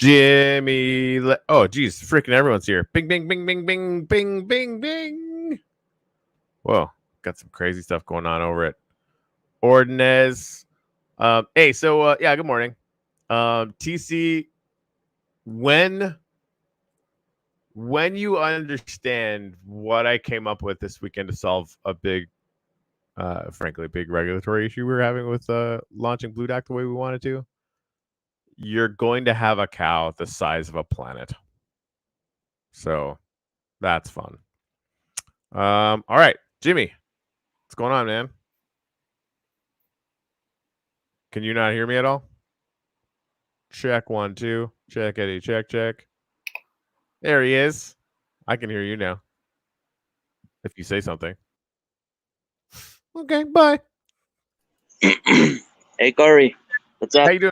Jimmy. Oh, geez, freaking everyone's here. Bing, bing, bing, bing, bing, bing, bing, bing. Whoa, got some crazy stuff going on over at Ordonez. Hey, so yeah, good morning. TC, when you understand what I came up with this weekend to solve a big, frankly, big regulatory issue we were having with launching Blue Dock the way we wanted to, you're going to have a cow the size of a planet. So that's fun. All right, Jimmy, what's going on, man? Can you not hear me at all? Check 1, 2. Check, Eddie. Check, check. There he is. I can hear you now. If you say something. Okay, bye. Hey, Corey. What's up? How you doing?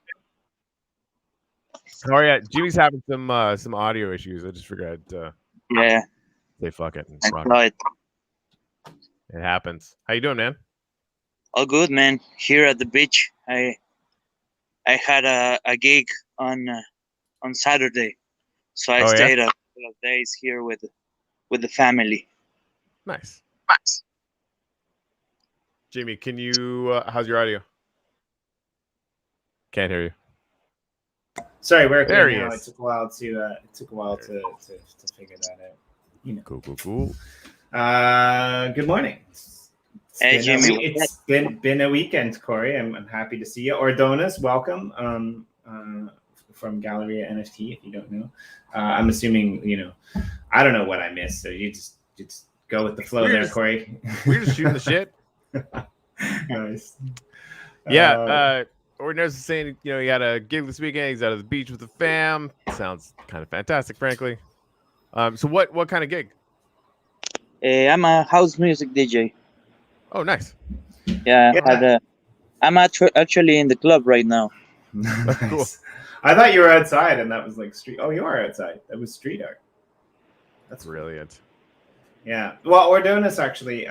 Oh yeah, Jimmy's having some audio issues. I just forgot to say fuck it. I saw it. It happens. How you doing, man? All good, man. Here at the beach, I had a gig on Saturday, so I stayed a couple of days here with the family. Nice. Jimmy, can you? How's your audio? Can't hear you. Sorry, where there he is. It took a while to figure that out. You know. Cool. Good morning. Hey, Jimmy. It's been a weekend, Corey. I'm happy to see you. Ordonez, welcome. From Galeria NFT, if you don't know. I'm assuming I don't know what I missed, so you just go with the flow there, Corey. We're just shooting the shit. Nice. Yeah. Ordonez is saying, he had a gig this weekend. He's out of the beach with the fam. Sounds kind of fantastic, frankly. So what kind of gig? I'm a house music DJ. Oh, nice. Yeah. I'm actually in the club right now. Nice. Cool. I thought you were outside, and that was like street. Oh, you are outside. That was street art. That's brilliant. Yeah. Well, Ordonez actually,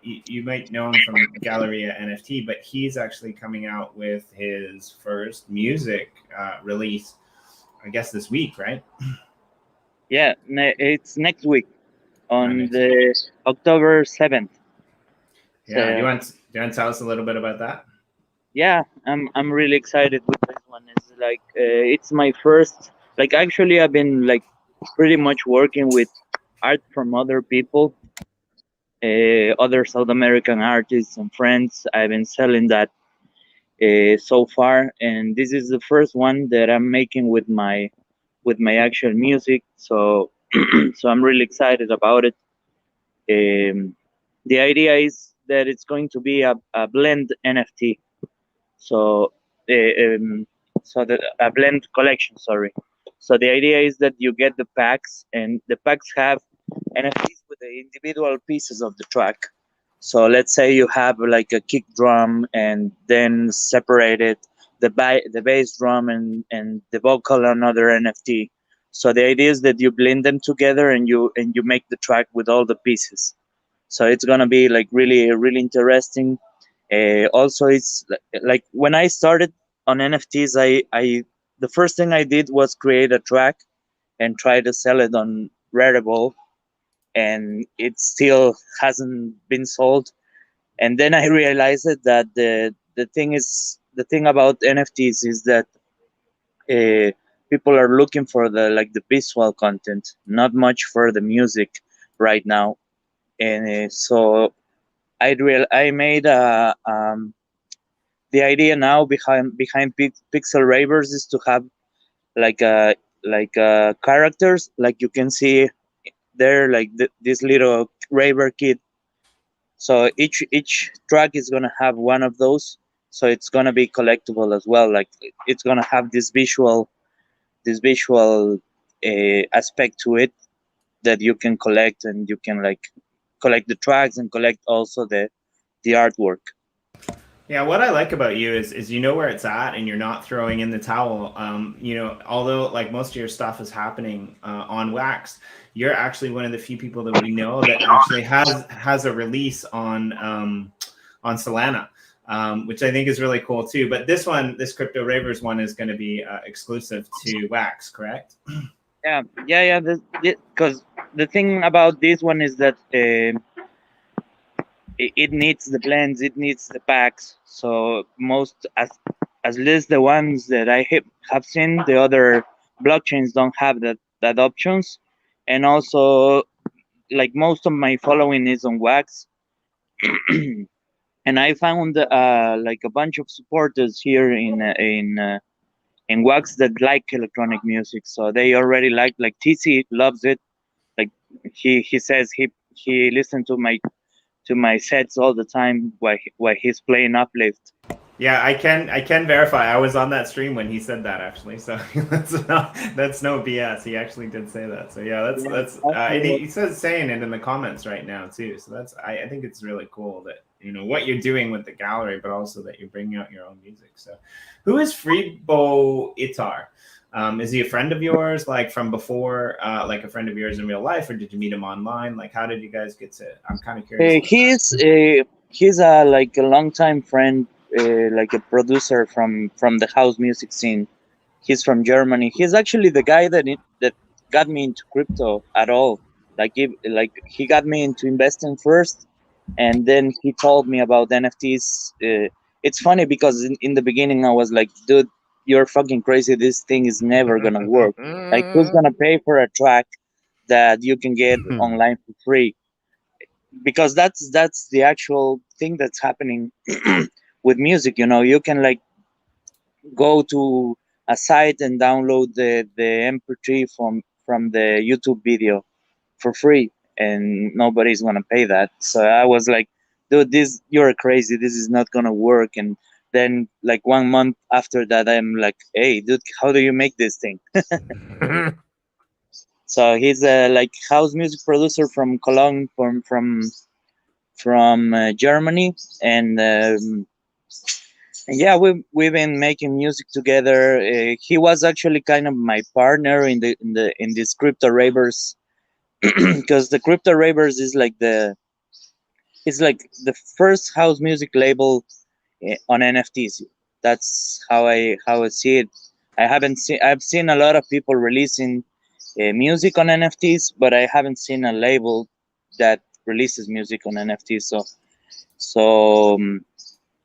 you might know him from Galeria NFT, but he's actually coming out with his first music release, I guess this week, right? Yeah, it's next week on the October 7th. Yeah. So, do you want to tell us a little bit about that? Yeah, I'm really excited with this one. It's like it's my first. Like actually, I've been like pretty much working with art from other people, other South American artists and friends. I've been selling that so far, and this is the first one that I'm making with my actual music. So so I'm really excited about it. The idea is that it's going to be a blend NFT. So a blend collection. Sorry. So the idea is that you get the packs, and the packs have NFTs with the individual pieces of the track. So let's say you have like a kick drum, and then separated the bass drum and the vocal another NFT. So the idea is that you blend them together, and you make the track with all the pieces. So it's gonna be like really interesting. Also, it's like when I started on NFTs, I the first thing I did was create a track and try to sell it on Rarible, and it still hasn't been sold. And then I realized that the thing about NFTs is that people are looking for the visual content, not much for the music right now. And so I made the idea now behind Pixel Ravers is to have like characters, like you can see there, like this little Raver kid. So each track is gonna have one of those. So it's gonna be collectible as well. Like it's gonna have this visual aspect to it that you can collect, and you can like collect the tracks and collect also the artwork. Yeah, what I like about you is you know where it's at, and you're not throwing in the towel. Although like most of your stuff is happening on Wax, you're actually one of the few people that we know that actually has a release on Solana. which I think is really cool too. But this Crypto Ravers one is going to be exclusive to WAX, correct? Yeah. Because the thing about this one is that it needs the blends, it needs the packs. So most, as least the ones that I have seen, the other blockchains don't have that options. And also, like, most of my following is on WAX. And I found like a bunch of supporters here in WAX that like electronic music. So they already like TC loves it. Like he says he listens to my sets all the time while he's playing Uplift. Yeah, I can verify. I was on that stream when he said that, actually. So that's no BS. He actually did say that. So yeah, that's and he says saying it in the comments right now too. So that's I think it's really cool that what you're doing with the gallery, but also that you're bringing out your own music. So, who is Freebo Itar? Is he a friend of yours, like from before, like a friend of yours in real life, or did you meet him online? Like, how did you guys get to? I'm kind of curious. He's a like a longtime friend. Like a producer from the house music scene. He's from Germany. He's actually the guy that got me into crypto at all. Like he got me into investing first, and then he told me about NFTs. It's funny because in the beginning I was like, dude, you're fucking crazy. This thing is never gonna work. Like, who's gonna pay for a track that you can get online for free? Because that's the actual thing that's happening with music. You can like go to a site and download the MP3 from the YouTube video for free, and nobody's gonna pay that. So I was like, dude, you're crazy. This is not gonna work. And then like 1 month after that, I'm like, hey, dude, how do you make this thing? So he's a like house music producer from Cologne, from Germany, and yeah, we've been making music together. He was actually kind of my partner in this Crypto Ravers, because the Crypto Ravers is like the first house music label on NFTs. That's how I see it. I've seen a lot of people releasing music on NFTs, but I haven't seen a label that releases music on NFTs. So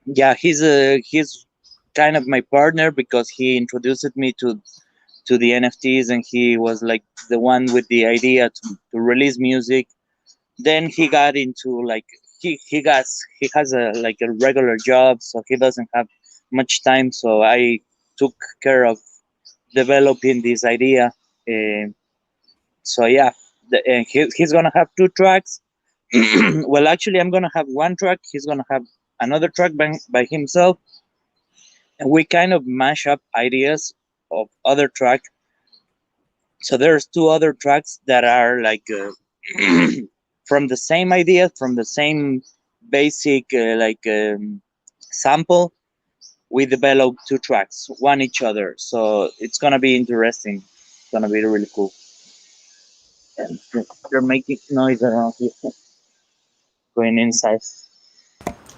yeah, he's kind of my partner because he introduced me to the NFTs, and he was like the one with the idea to release music. Then he got into like he has a like a regular job, so he doesn't have much time. So I took care of developing this idea. So yeah, he's gonna have 2 tracks. Well, actually, I'm gonna have 1 track. He's gonna have another track by himself, and we kind of mash up ideas of other track. So there's 2 other tracks that are like from the same idea, from the same basic sample. We developed 2 tracks, one each other. So it's gonna be interesting. It's gonna be really cool. And they're making noise around here. Going inside.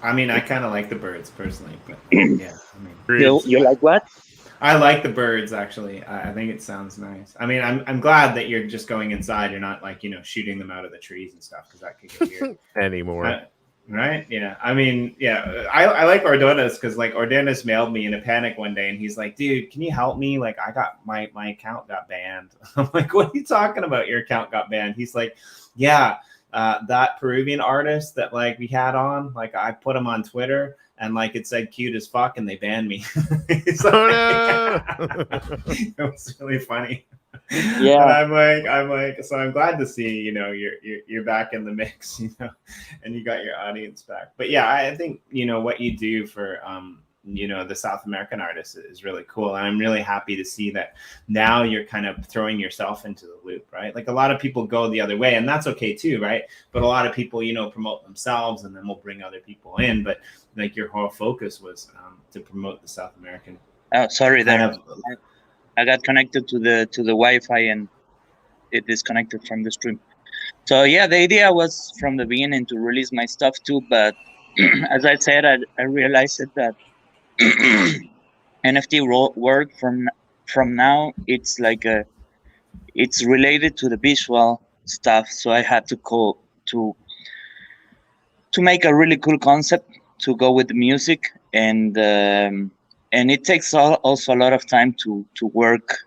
I mean, I kind of like the birds personally, but yeah. I mean, you like what? I like the birds, actually. I think it sounds nice. I mean, I'm glad that you're just going inside. You're not like shooting them out of the trees and stuff, because that could get weird anymore. Right? Yeah. I mean, yeah. I like Ordonez because like Ordonez mailed me in a panic one day, and he's like, "Dude, can you help me? Like, I got my account got banned." I'm like, "What are you talking about? Your account got banned?" He's like, "Yeah." That Peruvian artist that like we had on, like I put him on Twitter and like it said cute as fuck and they banned me. Like, oh, no. It was really funny. Yeah. And I'm like, so I'm glad to see, you're back in the mix, and you got your audience back. But yeah, I think, what you do for, the South American artists is really cool. And I'm really happy to see that now you're kind of throwing yourself into the loop, right? Like a lot of people go the other way, and that's okay too, right? But a lot of people, promote themselves and then we'll bring other people in. But like your whole focus was to promote the South American. Oh, sorry, I got connected to the Wi-Fi and it disconnected from the stream. So yeah, the idea was from the beginning to release my stuff too, but as I said, I realized that NFT work from now it's like it's related to the visual stuff. So I had to to make a really cool concept to go with the music, and it takes also a lot of time to work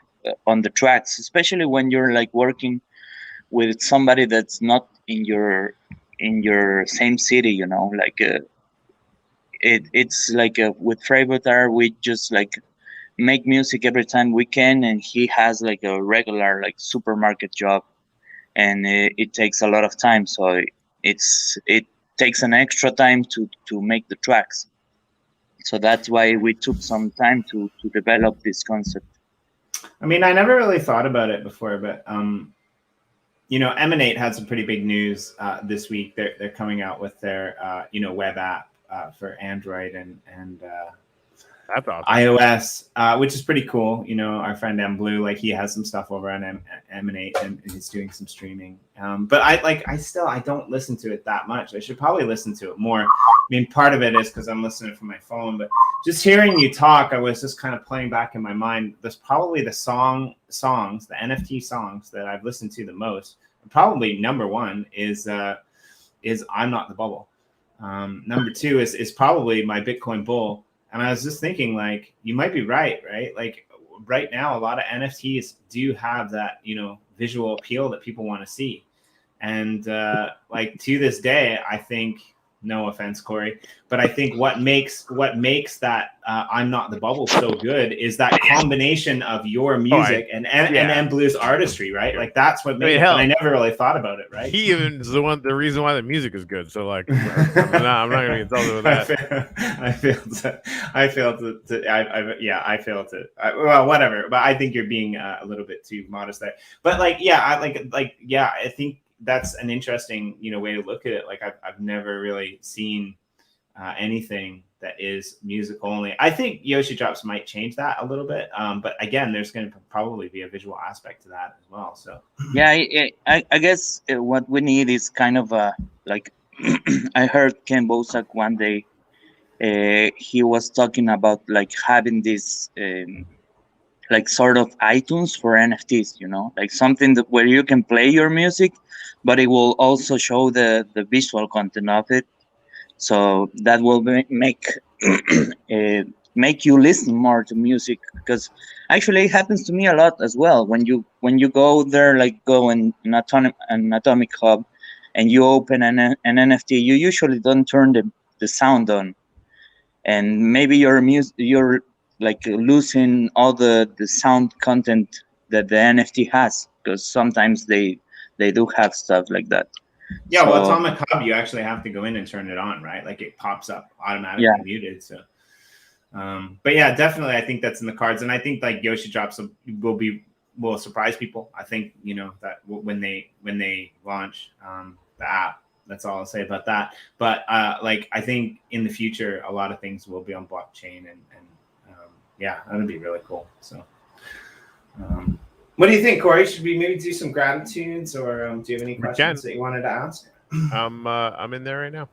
on the tracks, especially when you're like working with somebody that's not in your same city, you know, like it's like with Freibuttar, we just like make music every time we can, and he has like a regular like supermarket job, and it takes a lot of time, so it takes an extra time to make the tracks. So that's why we took some time to develop this concept. I mean, I never really thought about it before, but you know, Emanate had some pretty big news this week. They're coming out with their you know, web app for Android and That's awesome. iOS, which is pretty cool. You know, our friend M Blue, like he has some stuff over on Emanate and he's doing some streaming. But I don't listen to it that much. I should probably listen to it more. I mean, part of it is because I'm listening from my phone, but just hearing you talk, I was just kind of playing back in my mind. There's probably the songs, the NFT songs that I've listened to the most. Probably number one is I'm Not the Bubble. Number two is probably My Bitcoin Bull. And I was just thinking, like, you might be right? Like right now, a lot of NFTs do have that, you know, visual appeal that people want to see. And like to this day, I think, no offense, Corey, but I think what makes that I'm Not the Bubble so good is that combination of your music and M Blue's artistry, right? Like that's what made it. And I never really thought about it, right? He even is the reason why the music is good. So like, I'm not gonna get insulted with that. I failed to. Well, whatever. But I think you're being a little bit too modest there. But like, yeah, I think that's an interesting, you know, way to look at it. Like I've never really seen anything that is music only. I think Yoshi Drops might change that a little bit, but again, there's going to probably be a visual aspect to that as well. So yeah, I guess what we need is kind of a like I heard Ken Bosak one day. He was talking about like having this like sort of iTunes for NFTs, you know, like something that where you can play your music, but it will also show the visual content of it. So that will make make you listen more to music, because actually it happens to me a lot as well. When you go there, like go in an Atomic Hub, and you open an NFT, you usually don't turn the sound on, and maybe you're like losing all the sound content that the NFT has, because sometimes they do have stuff like that. Yeah, so, well, Atomic Hub, you actually have to go in and turn it on, right? Like it pops up automatically muted. So, but yeah, definitely, I think that's in the cards, and I think like Yoshi Drops will surprise people. I think, you know, that when they launch the app. That's all I'll say about that. But like I think in the future, a lot of things will be on blockchain, and yeah, that'd be really cool. So, what do you think, Corey? Should we maybe do some gratitudes, or do you have any questions that you wanted to ask? I'm in there right now.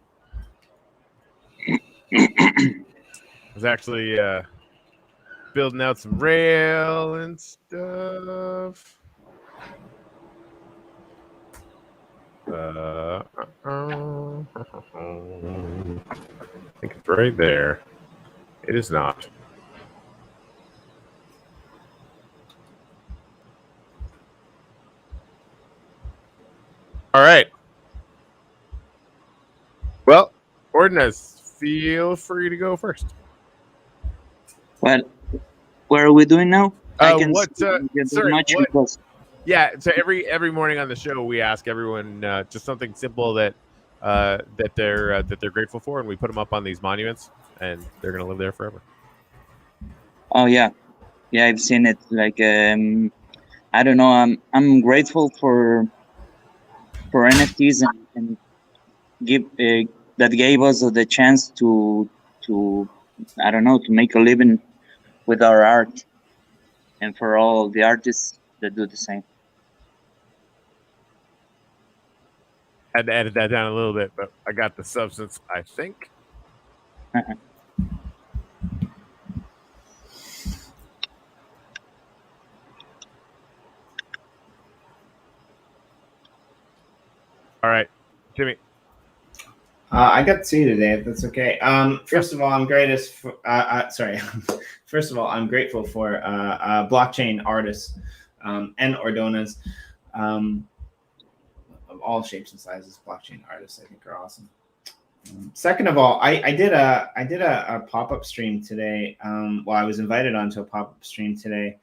I was actually building out some rail and stuff. I think it's right there. It is not. All right. Well, Ordonez, feel free to go first. Well, what are we doing now? Yeah, so every morning on the show, we ask everyone just something simple that they're grateful for, and we put them up on these monuments, and they're gonna live there forever. Oh yeah, I've seen it. Like I don't know. I'm grateful for NFTs and that gave us the chance to I don't know, to make a living with our art, and for all the artists that do the same. I had to edit that down a little bit, but I got the substance, I think. All right, Jimmy. I got two today, if that's okay. First of all, I'm First of all, I'm grateful for blockchain artists and Ordonez of all shapes and sizes. Blockchain artists, I think, are awesome. Second of all, I did a pop-up stream today. Well, I was invited onto a pop-up stream today.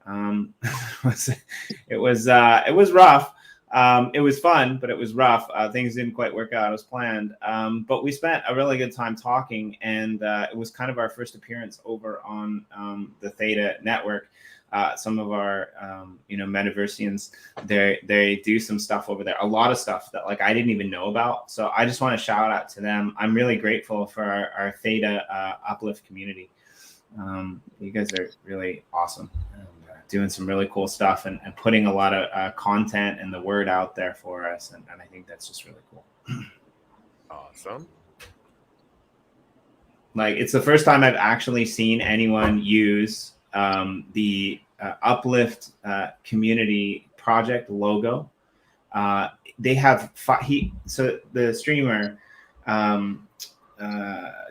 It was rough. It was fun, but it was rough. Things didn't quite work out as planned. But we spent a really good time talking, and it was kind of our first appearance over on the Theta network. Some of our metaversians, they do some stuff over there, a lot of stuff that like I didn't even know about. So I just want to shout out to them. I'm really grateful for our Theta uplift community. You guys are really awesome. Doing some really cool stuff and putting a lot of content and the word out there for us. And I think that's just really cool. Awesome. Like, it's the first time I've actually seen anyone use the Uplift community project logo. They have so the streamer,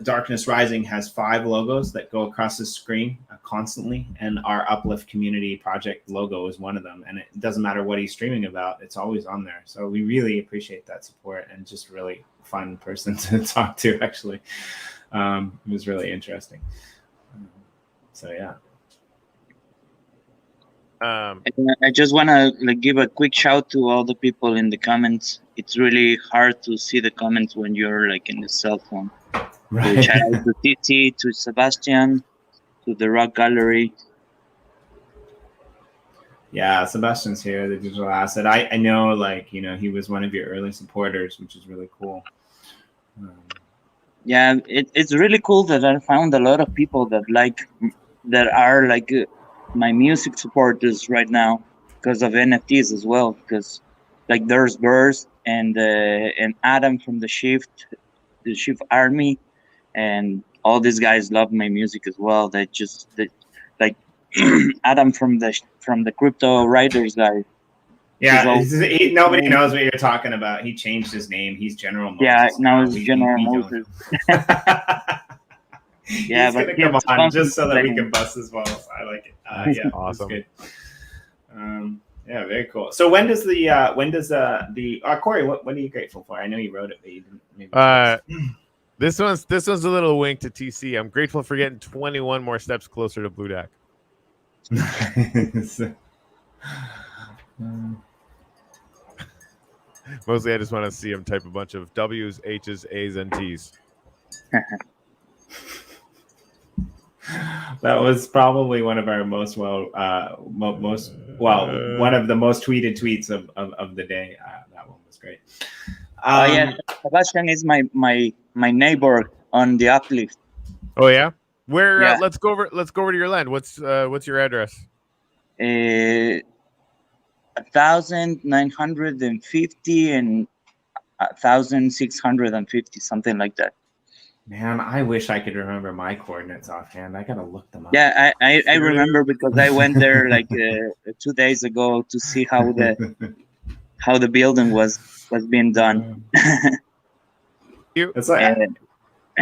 Darkness Rising, has 5 logos that go across the screen constantly, and our Uplift community project logo is one of them. And it doesn't matter what he's streaming about, it's always on there. So we really appreciate that support, and just really fun person to talk to, actually. It was really interesting. So yeah. I just want to give a quick shout to all the people in the comments. It's really hard to see the comments when you're in the cell phone. Right. So shout out to TT, to Sebastian, to the Rock Gallery. Yeah, Sebastian's here, the digital asset. I know, he was one of your early supporters, which is really cool. Yeah, it's really cool that I found a lot of people that are my music supporters right now because of NFTs as well. Because there's Burst and Adam from the Shift Army, and all these guys love my music as well. They Adam from the Crypto Ravers guy. Yeah, nobody knows what you're talking about. He changed his name. He's General Moses. Yeah, now it's General Moses. Yeah, he's gonna come on just so that we can bust his balls. I like it. Yeah, awesome. Good. Yeah, very cool. So when does Corey? What are you grateful for? I know you wrote it, but you didn't. Maybe this one's a little wink to TC. I'm grateful for getting 21 more steps closer to Blue Deck. Mostly, I just want to see him type a bunch of W's, H's, A's, and T's. That was probably one of our one of the most tweeted tweets of the day. That one was great. Yeah, Sebastian is my neighbor on the Uplift. Oh yeah, where? Yeah. Let's go over to your land. What's your address? 1,950 and 1,650, something like that. Man, I wish I could remember my coordinates offhand. I gotta look them up. Yeah, I remember because I went there 2 days ago to see how the building was being done. It's like,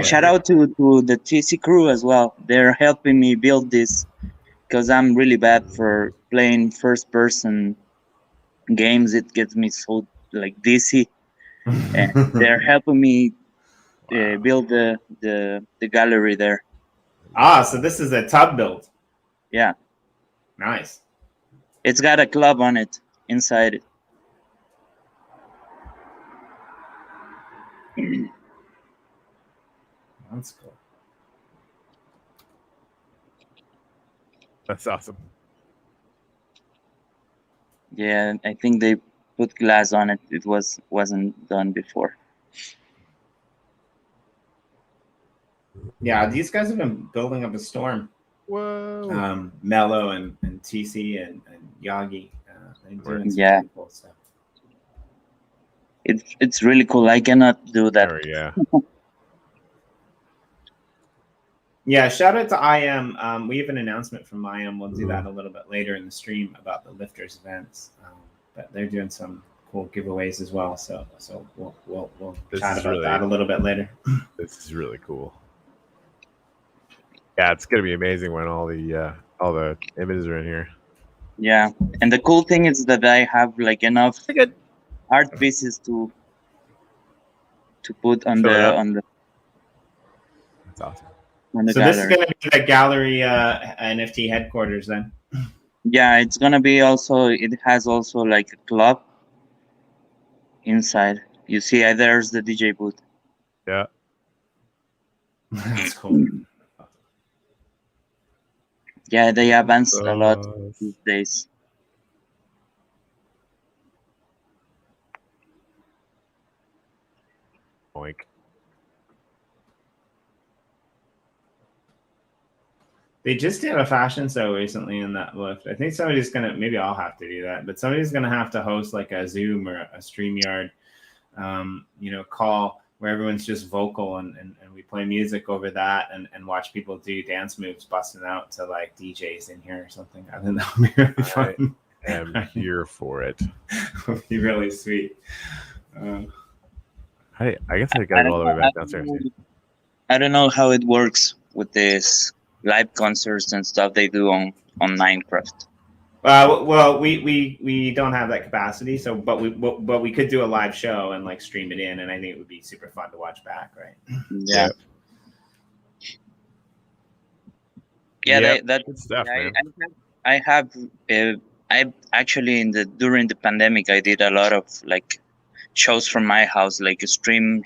shout out to the TC crew as well. They're helping me build this because I'm really bad for playing first person games. It gets me so dizzy, and they're helping me build the gallery there. So this is a tub build. Yeah, nice. It's got a club on it inside it. That's cool. That's awesome. Yeah, I think they put glass on it. It wasn't done before. Yeah, these guys have been building up a storm. Whoa. Mello and TC and Yagi. Doing some yeah. really cool stuff. It's really cool. I cannot do that. Yeah. Yeah, shout out to IM. We have an announcement from IM. We'll do that a little bit later in the stream about the Lifters events. But they're doing some cool giveaways as well. So we'll chat about that a little bit later. This is really cool. Yeah, it's gonna be amazing when all the images are in here. Yeah, and the cool thing is that I have like enough art pieces to put on the. That's awesome. So gallery. This is going to be the gallery NFT headquarters then. Yeah, it's gonna be also. It has also like a club inside. You see, there's the DJ booth. Yeah, that's cool. Yeah, they advanced a lot these days. Boink. They just did a fashion show recently in that lift. I think somebody's gonna, maybe I'll have to do that, but somebody's gonna have to host like a Zoom or a StreamYard, call where everyone's just vocal and we play music over that and watch people do dance moves busting out to like DJs in here or something. I think that would be really fun. I am here for it. It would be really sweet. I guess I gotta go all the way back downstairs. I don't know how it works with this live concerts and stuff they do on Minecraft. Well, we don't have that capacity, so but we could do a live show and like stream it in, and I think it would be super fun to watch back, right? Yeah. Yeah, that's good stuff, man. I have I actually during the pandemic I did a lot of like shows from my house, like streaming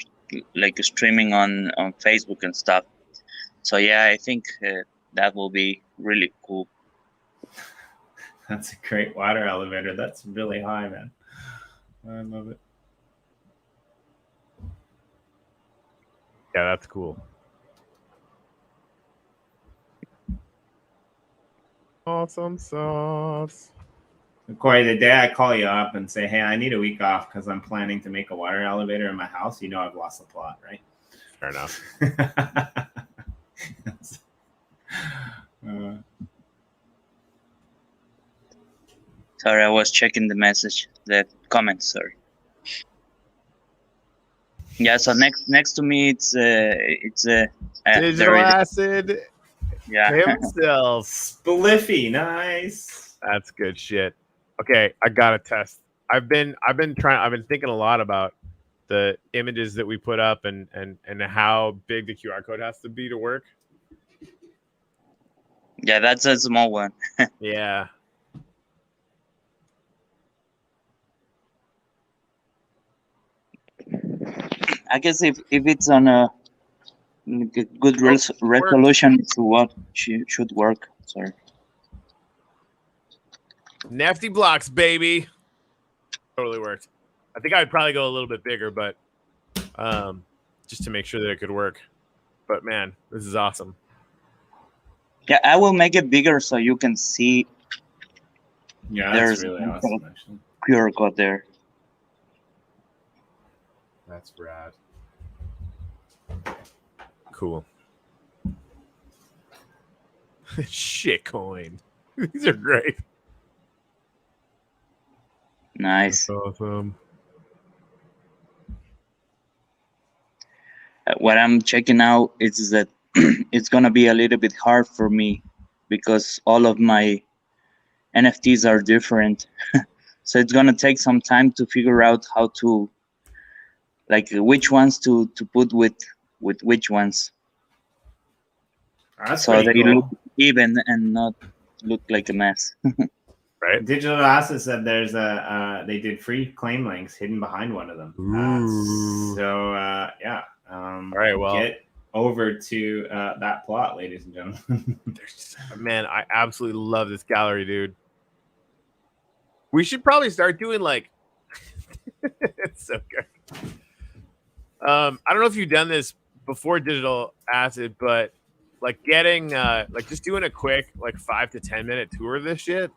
on Facebook and stuff. So yeah, I think that will be really cool. That's a great water elevator. That's really high, man. I love it. Yeah, that's cool. Awesome sauce. Corey, the day I call you up and say, hey, I need a week off because I'm planning to make a water elevator in my house, you know I've lost the plot, right? Fair enough. Sorry, I was checking the comments. Sorry. Yeah. So next to me, it's Digital Acid. Yeah. Himself. Spliffy, nice. That's good shit. Okay, I gotta test. I've been thinking a lot about the images that we put up and how big the QR code has to be to work. Yeah, that's a small one. Yeah. I guess if it's on a good resolution, it's what should work. Sorry. Nifty blocks, baby. Totally worked. I think I'd probably go a little bit bigger, but just to make sure that it could work. But man, this is awesome. Yeah, I will make it bigger so you can see. Yeah, that's really awesome, actually. QR code there. That's rad. Cool. Shitcoin. These are great. Nice. That's awesome. What I'm checking out is that it's gonna be a little bit hard for me because all of my NFTs are different. So it's gonna take some time to figure out how to, like, which ones to put with which ones. That's so they cool. look even and not look like a mess. Right. Digital Acid said there's they did free claim links hidden behind one of them. Yeah. All right. Well, get over to that plot, ladies and gentlemen. Man, I absolutely love this gallery, dude. We should probably start doing like. It's so good. I don't know if you've done this before Digital Acid, but like getting like just doing a quick like 5 to 10 minute tour of this shit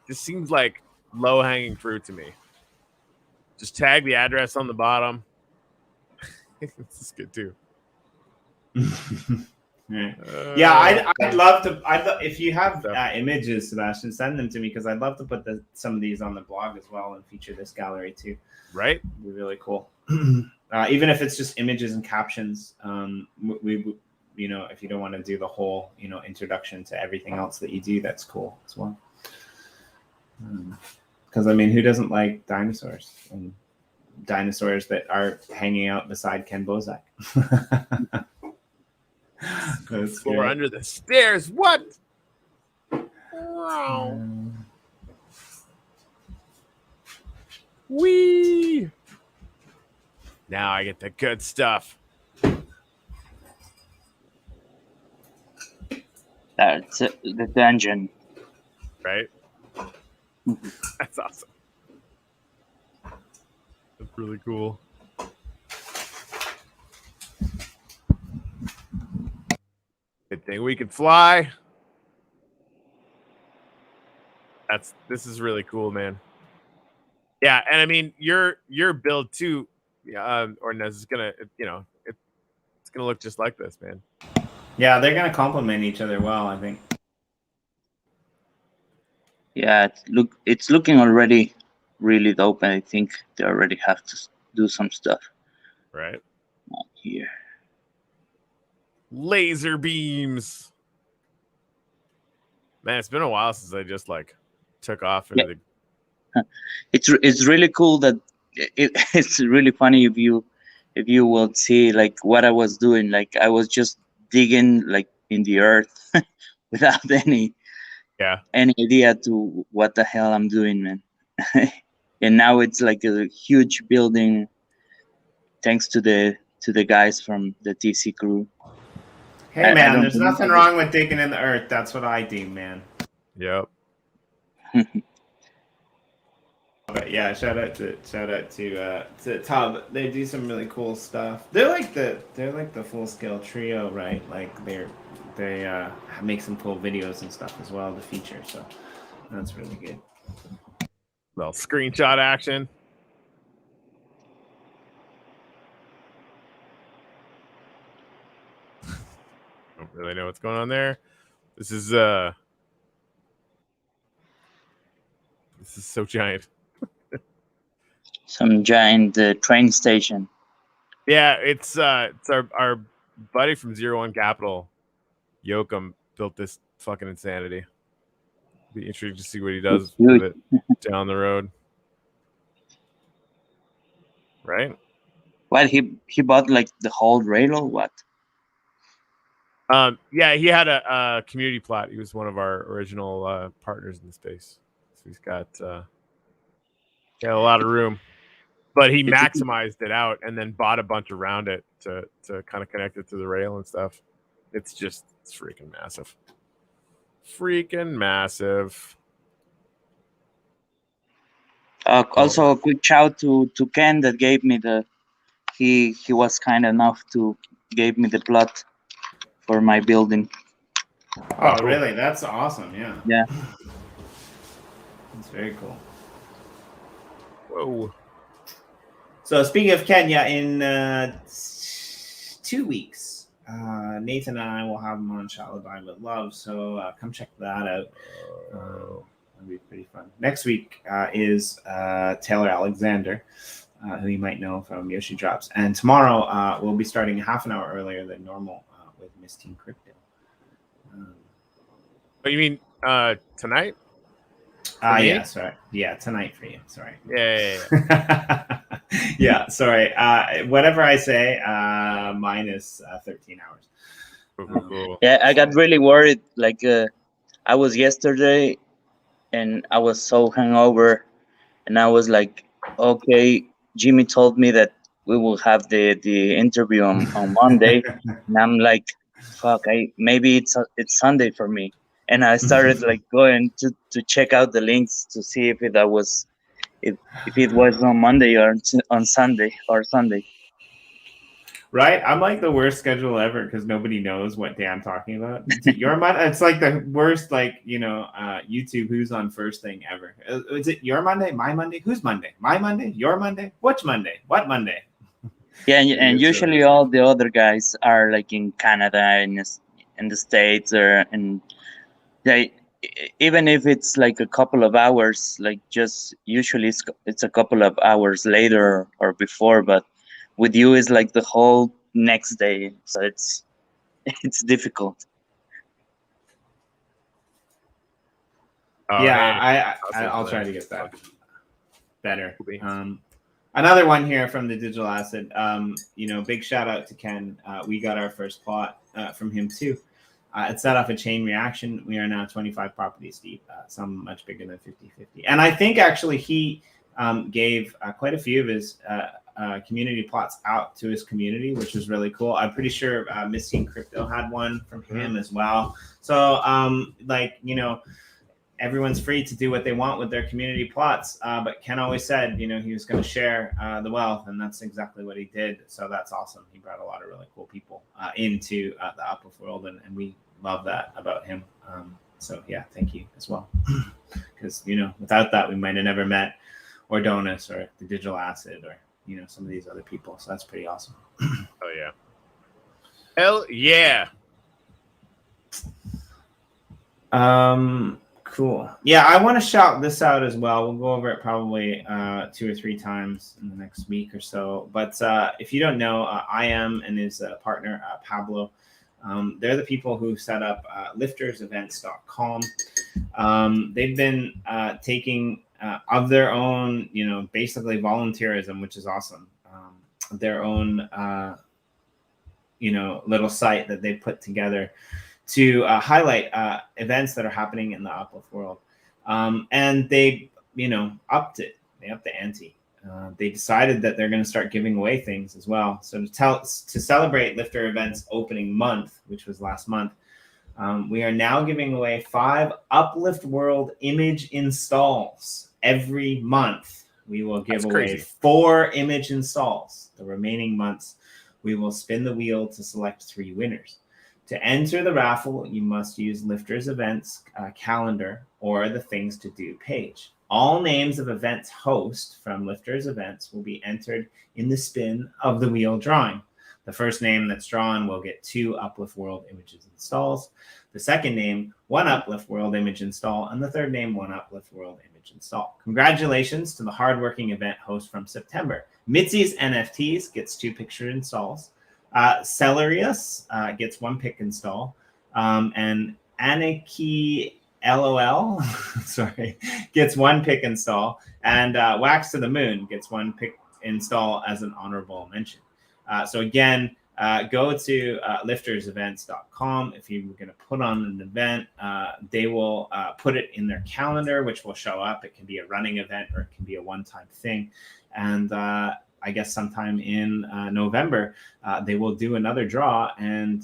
just seems like low hanging fruit to me. Just tag the address on the bottom. This is good too. Right. Yeah, I'd love to. If you have images, Sebastian, send them to me because I'd love to put some of these on the blog as well and feature this gallery too. Right? It'd be really cool. Even if it's just images and captions. We if you don't want to do the whole introduction to everything else that you do, that's cool as well. Because I mean, who doesn't like dinosaurs and dinosaurs that are hanging out beside Ken Bozak? Floor under the stairs. What? Wow. Wee. Now I get the good stuff. That's the dungeon. Right? That's awesome. That's really cool. Good thing we can fly. This is really cool, man. Yeah, and I mean your build too, Ordonez is gonna it's gonna look just like this, man. Yeah, they're gonna complement each other well, I think. Yeah, it's looking already really dope, and I think they already have to do some stuff. Right. Here. Laser beams. Man, it's been a while since I just took off into the. It's really cool that it's really funny if you will see what I was doing. Like I was just digging in the earth without any idea to what the hell I'm doing, man. And now it's like a huge building thanks to the guys from the TC crew. Hey man, there's nothing wrong with digging in the earth. That's what I do, man. Yep. But yeah, shout out to Tub. They do some really cool stuff. They're like the full scale trio, right? Like they make some cool videos and stuff as well to feature. So that's really good. Little screenshot action. Don't really know what's going on there. This is so giant. Some giant train station. Yeah, it's our buddy from 01 Capital, Yoakum, built this fucking insanity. Be intrigued to see what he does with it down the road. Right? What he bought the whole rail or what? Yeah, he had a community plot. He was one of our original partners in the space. So he's got a lot of room. But he maximized it out and then bought a bunch around it to kind of connect it to the rail and stuff. It's freaking massive. Freaking massive. Also, a quick shout to Ken that gave me he was kind enough to give me the plot for my building. Oh, really? That's awesome. Yeah. Yeah. That's very cool. Whoa. So speaking of Kenya, in 2 weeks, Nathan and I will have him on Shall I Buy with Love. So come check that out. It'll be pretty fun. Next week is Taylor Alexander, who you might know from Yoshi Drops. And tomorrow we'll be starting half an hour earlier than normal with Miss Team Crypto. Oh, you mean tonight? Yeah, sorry. Yeah, tonight for you. Sorry. Yeah. Yeah, sorry. Whatever I say, minus 13 hours. Cool. Yeah, I got really worried. I was yesterday, and I was so hungover, and I was like, okay, Jimmy told me that we will have the interview on Monday, and I'm like, fuck, maybe it's Sunday for me. And I started going to check out the links to see if it was on Monday or on Sunday or Sunday. Right, I'm like the worst schedule ever because nobody knows what day I'm talking about. Your Monday, it's like the worst, YouTube who's on first thing ever. Is it your Monday, my Monday? Who's Monday? My Monday? Your Monday? Which Monday? What Monday? Yeah, and usually all the other guys are in Canada and in the States, and they, even if it's like a couple of hours, like just usually it's a couple of hours later or before, but with you is like the whole next day, so it's it's difficult. Oh, Yeah, hey. I'll try to get that better. Cool beans. Another one here from the digital asset. Big shout out to Ken. We got our first plot from him too. It set off a chain reaction. We are now 25 properties deep, some much bigger than 50-50. And I think actually he gave quite a few of his community plots out to his community, which was really cool. I'm pretty sure Missing Crypto had one from him as well. So everyone's free to do what they want with their community plots. But Ken always said, he was going to share the wealth, and that's exactly what he did. So that's awesome. He brought a lot of really cool people into the uplift world, and we love that about him. So yeah, thank you as well. Because, without that, we might have never met Ordonez or the digital asset or, some of these other people. So that's pretty awesome. Oh, yeah. Hell yeah. Cool. Yeah, I want to shout this out as well. We'll go over it probably 2 or 3 times in the next week or so. But if you don't know, I am and his partner, Pablo, they're the people who set up liftersevents.com. They've been taking of their own, basically volunteerism, which is awesome. Their own, little site that they put together to highlight events that are happening in the uplift world. And they, upped it. They upped the ante. They decided that they're going to start giving away things as well. So to celebrate Lifter Events opening month, which was last month, we are now giving away 5 Uplift World image installs every month. We will give away 4 image installs. The remaining months, we will spin the wheel to select 3 winners. To enter the raffle, you must use Lifters Events calendar or the Things to Do page. All names of events host from Lifters Events will be entered in the spin of the wheel drawing. The first name that's drawn will get 2 Uplift World images installs. The second name, 1 Uplift World image install, and the third name, 1 Uplift World image install. Congratulations to the hardworking event host from September. Mitzi's NFTs gets 2 picture installs. Celerius gets 1 pick install, and Aniki LOL gets 1 pick install, and Wax to the Moon gets 1 pick install as an honorable mention. So again, go to liftersevents.com. If you're going to put on an event, they will put it in their calendar, which will show up. It can be a running event or it can be a one-time thing. And I guess sometime in November, they will do another draw, and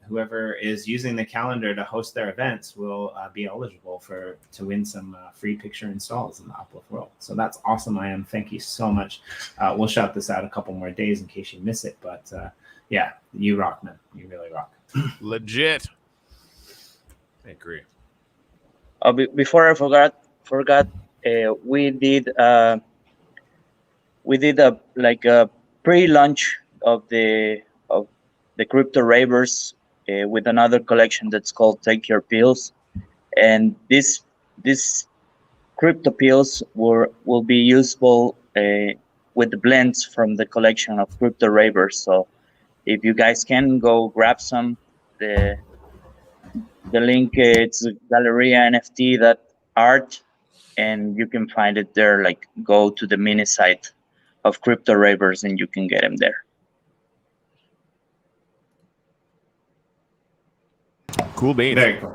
whoever is using the calendar to host their events will be eligible to win some free picture installs in the Uplift world. So that's awesome, I am. Thank you so much. We'll shout this out a couple more days in case you miss it, but yeah, you rock, man. You really rock. Legit. I agree. Before I forgot, we did a pre-launch of the Crypto Ravers with another collection that's called Take Your Pills, and this crypto pills will be useful with the blends from the collection of Crypto Ravers. So if you guys can go grab some, the link it's Galeria NFT art, and you can find it there. Like, go to the mini site of Crypto Ravers and you can get them there. Cool beans. Very cool.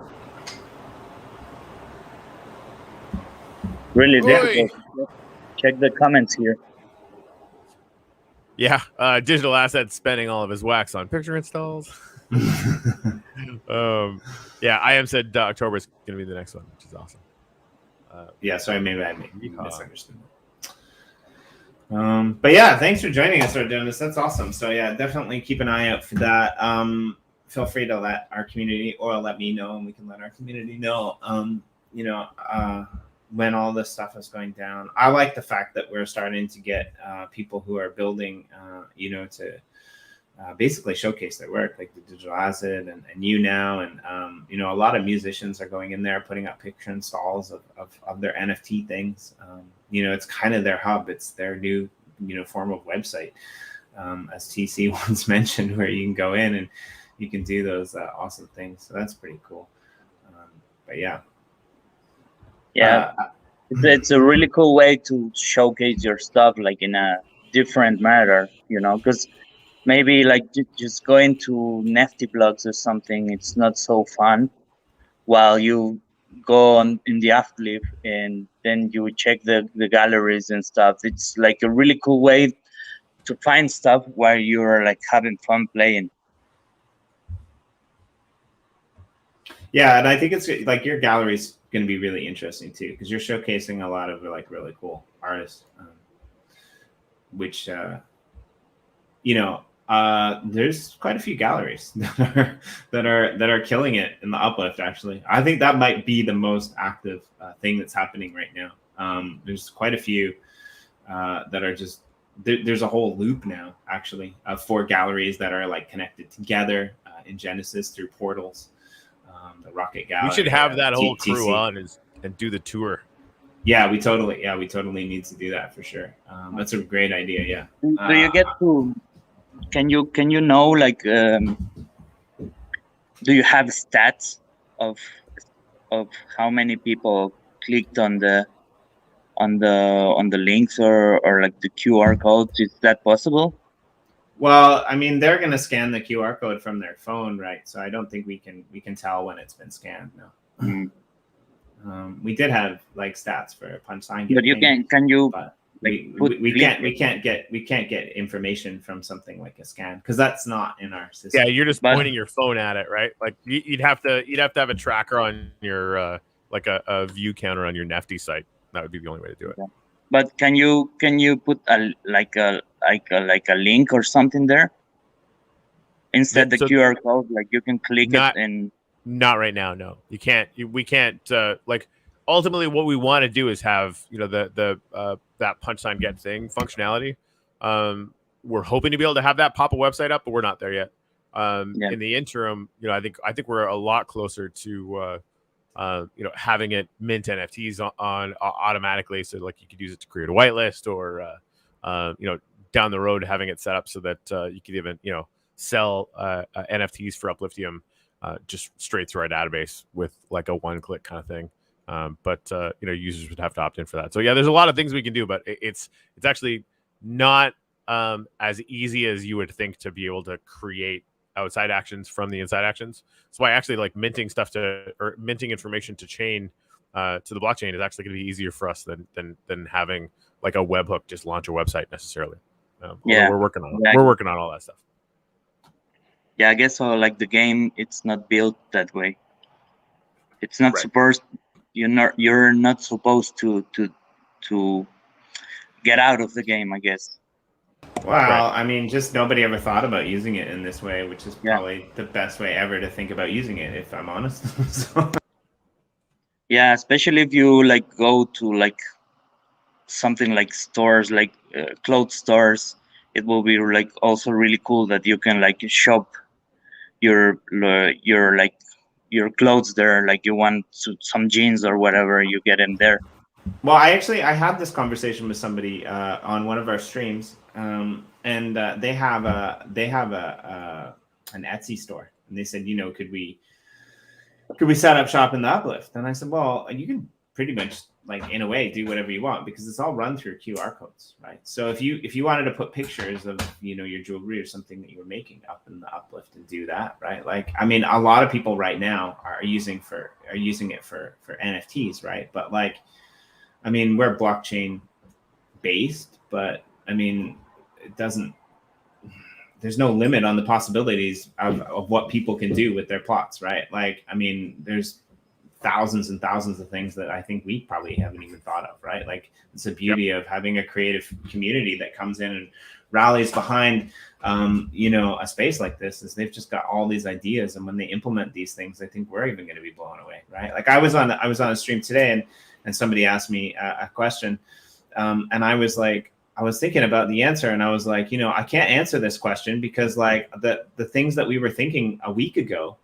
Really difficult. Check the comments here. Yeah, digital assets spending all of his wax on picture installs. Yeah, I am said October is going to be the next one, which is awesome. Yeah, sorry, maybe I misunderstood. But yeah, thanks for joining us, Ordonez. That's awesome. So yeah, definitely keep an eye out for that. Feel free to let our community or let me know, and we can let our community know. When all this stuff is going down. I like the fact that we're starting to get people who are building, basically showcase their work, like the Digital Acid and you now. And, you know, a lot of musicians are going in there, putting up picture installs of their NFT things. You know, it's kind of their hub. It's their new, you know, form of website, as TC once mentioned, where you can go in and you can do those awesome things. So that's pretty cool. But yeah. Yeah, it's a really cool way to showcase your stuff, like in a different manner, you know, because maybe like just going to Nifty blogs or something, it's not so fun. While you go on in the uplift and then you check the galleries and stuff, it's like a really cool way to find stuff while you're like having fun playing. Yeah, and I think it's like your gallery's going to be really interesting too, because you're showcasing a lot of like really cool artists, which you know, there's quite a few galleries that are killing it in the uplift. Actually, I think that might be the most active thing that's happening right now. There's quite a few that are just there's a whole loop now actually of 4 galleries that are like connected together in Genesis through portals. The Rocket Gallery. We should have that whole TC. crew on and do the tour. Yeah, we totally need to do that for sure. That's a great idea. Yeah. Do you get to? Can you know like? Do you have stats of how many people clicked on the links or like the QR codes? Is that possible? Well, I mean, they're going to scan the QR code from their phone, right? So I don't think we can tell when it's been scanned. No. We did have like stats for punch sign. But you can you? But we can't get information from something like a scan because that's not in our system. Yeah, you're just pointing your phone at it, right? Like you'd have to have a tracker on your like a view counter on your Nifty site. That would be the only way to do it. Yeah. But can you put a link or something there instead the QR code? Like you can click it and. Not right now. No, you can't. We can't. Like ultimately, what we want to do is have that punch sign get thing functionality. We're hoping to be able to have that pop a website up, but we're not there yet. In the interim, I think we're a lot closer to having it mint NFTs on automatically, so like you could use it to create a whitelist, or down the road having it set up so that you could even sell NFTs for Upliftium just straight through our database with like a one-click kind of thing. But users would have to opt in for that. So yeah, there's a lot of things we can do, but it's actually not as easy as you would think to be able to create outside actions from the inside actions. That's why actually like minting information to chain to the blockchain is actually going to be easier for us than having like a webhook just launch a website necessarily. We're working on it. Yeah. We're working on all that stuff. Yeah, I guess so. Like the game, it's not built that way. It's not supposed. You're not supposed to get out of the game, I guess. Well, I mean, just nobody ever thought about using it in this way, which is probably the best way ever to think about using it, if I'm honest. So. Yeah, especially if you like go to like something like stores, like clothes stores. It will be like also really cool that you can like shop your clothes there. Like you want some jeans or whatever, you get in there. Well, I had this conversation with somebody on one of our streams, and they have an Etsy store, and they said, could we set up shop in the Uplift? And I said, well, you can pretty much like in a way do whatever you want because it's all run through QR codes, right? So if you wanted to put pictures of your jewelry or something that you were making up in the Uplift and do that, right? Like, I mean, a lot of people right now are using it for NFTs, right? But like, I mean, we're blockchain based, but I mean, there's no limit on the possibilities of what people can do with their plots, right? Like, I mean, there's thousands and thousands of things that I think we probably haven't even thought of, right? Like, it's the beauty of having a creative community that comes in and rallies behind, a space like this, is they've just got all these ideas, and when they implement these things, I think we're even going to be blown away, right? Like, I was on a stream today, and somebody asked me a question, and I was like, I was thinking about the answer, and I was like, I can't answer this question because like the things that we were thinking a week ago,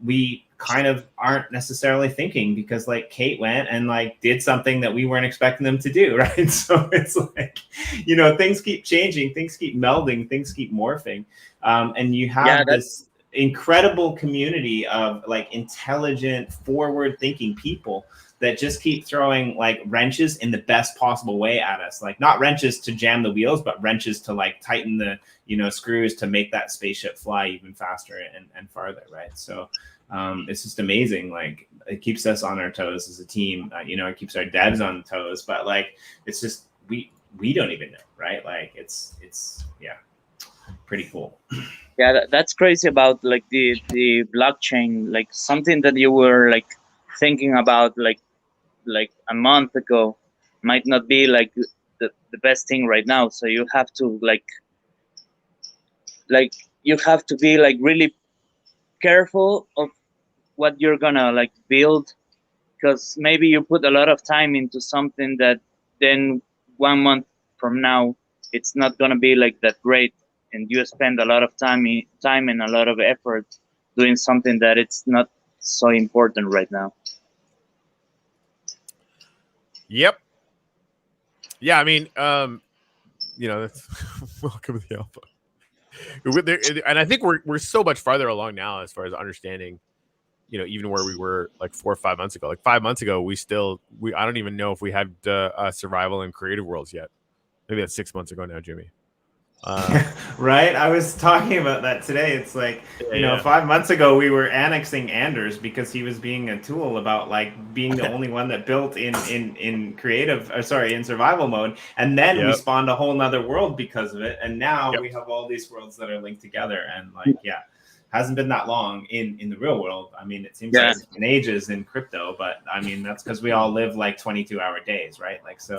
we kind of aren't necessarily thinking because like Kate went and like did something that we weren't expecting them to do, right? So it's like, things keep changing, things keep melding, things keep morphing, and you have this incredible community of like intelligent, forward-thinking people that just keep throwing like wrenches in the best possible way at us. Like not wrenches to jam the wheels, but wrenches to like tighten the, screws to make that spaceship fly even faster and farther. Right. So it's just amazing. Like it keeps us on our toes as a team. It keeps our devs on toes, but like, it's just, we don't even know. Right. Like it's pretty cool. Yeah. That's crazy about like the blockchain, like something that you were like thinking about like a month ago might not be like the best thing right now. So you have to like you have to be like really careful of what you're gonna like build, because maybe you put a lot of time into something that then 1 month from now it's not gonna be like that great, and you spend a lot of time and a lot of effort doing something that it's not so important right now. Yep. Yeah, I mean, that's welcome to the alpha. And I think we're so much farther along now as far as understanding, even where we were like 4 or 5 months ago. Like 5 months ago, I don't even know if we had survival and creative worlds yet. Maybe that's 6 months ago now, Jimmy. Right. I was talking about that today. It's like, 5 months ago we were annexing Anders because he was being a tool about like being the only one that built in creative, in survival mode. And then we spawned a whole nother world because of it. And now we have all these worlds that are linked together. And like, hasn't been that long in the real world. I mean, it seems like it's been ages in crypto, but I mean, that's because we all live like 22-hour days, right? Like, so.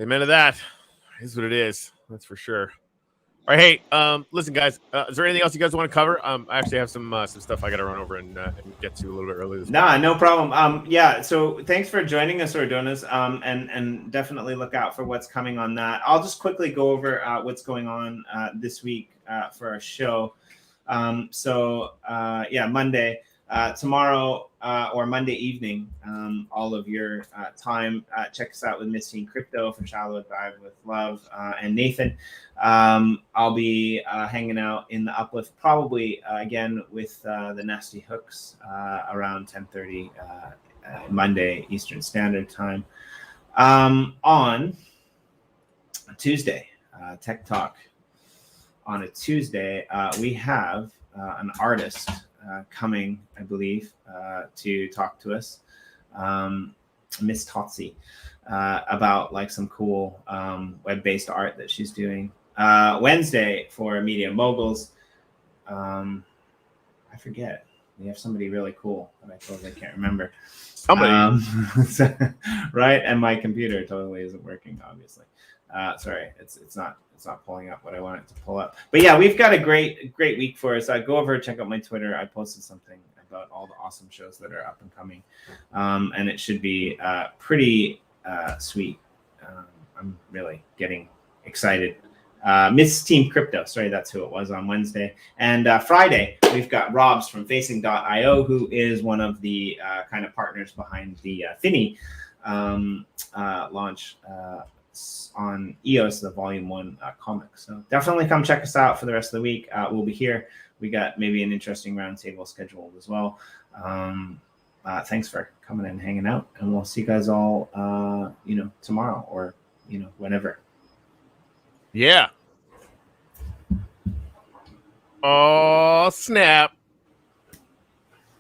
Amen to that. Is what it is. That's for sure. All right, hey, listen, guys. Is there anything else you guys want to cover? I actually have some stuff I got to run over and get to a little bit early this morning. No problem. So thanks for joining us, Ordonez, and definitely look out for what's coming on that. I'll just quickly go over what's going on this week for our show. Monday, tomorrow or Monday evening, all of your time, check us out with Missing Crypto for Shallow Dive with Love and Nathan. I'll be hanging out in the Uplift probably again with the Nasty Hooks around 10:30 Monday Eastern Standard Time. On Tuesday, Tech Talk. On a Tuesday, we have an artist coming, I believe, to talk to us, Miss Totsi, about like some cool web-based art that she's doing. Wednesday for Media Moguls, I forget. We have somebody really cool, but I totally can't remember. Somebody, right? And my computer totally isn't working, obviously. Sorry, it's not pulling up what I want it to pull up. But yeah, we've got a great week for us. Go over and check out my Twitter. I posted something about all the awesome shows that are up and coming, and it should be pretty sweet. I'm really getting excited. Miss Team Crypto, sorry, that's who it was on Wednesday. And Friday, we've got Robs from Facing.io, who is one of the kind of partners behind the Finny launch on EOS, the Volume 1 comic. So definitely come check us out for the rest of the week. We'll be here. We got maybe an interesting roundtable scheduled as well. Thanks for coming and hanging out, and we'll see you guys all, tomorrow or, whenever. Yeah. Oh, snap.